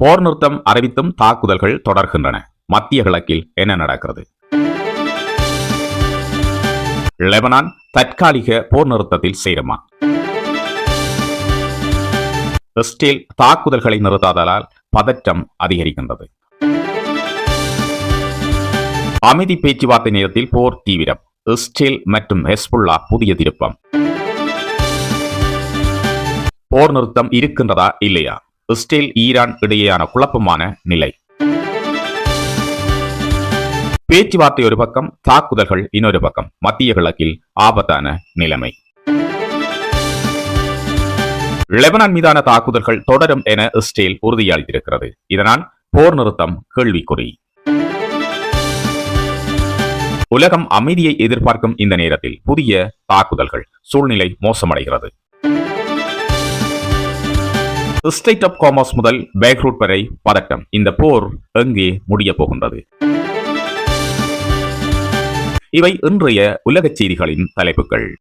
போர் நிறுத்தம் அறிவித்தும் தாக்குதல்கள் தொடர்கின்றன. மத்திய கிழக்கில் என்ன நடக்கிறது? லெபனான் தற்காலிக போர் நிறுத்தத்தில் சேருமா? இஸ்ரேல் தாக்குதல்களை நிறுத்தாததால் பதற்றம் அதிகரிக்கின்றது. அமைதி பேச்சுவார்த்தை நேரத்தில் போர் தீவிரம். இஸ்ரேல் மற்றும் ஹெஸ்புல்லா புதிய திருப்பம். போர் நிறுத்தம் இருக்கின்றதா இல்லையா? இஸ்ரேல் ஈரான் இடையேயான குழப்பமான நிலை. பேச்சுவார்த்தை ஒரு பக்கம், தாக்குதல்கள் இன்னொரு பக்கம். மத்திய கிழக்கில் ஆபத்தான நிலைமை. லெபனான் மீதான தாக்குதல்கள் தொடரும் என இஸ்ரேல் உறுதியளித்திருக்கிறது. இதனால் போர் நிறுத்தம் கேள்விக்குறி. உலகம் அமைதியை எதிர்பார்க்கும் இந்த நேரத்தில் புதிய தாக்குதல்கள். சூழ்நிலை மோசமடைகிறது. ஸ்ட்ரெய்ட் ஆஃப் ஹார்மஸ் முதல் பேக்ரூட் வரை பதட்டம். இந்த போர் எங்கே முடிய போகின்றது? இவை இன்றைய உலக செய்திகளின் தலைப்புகள்.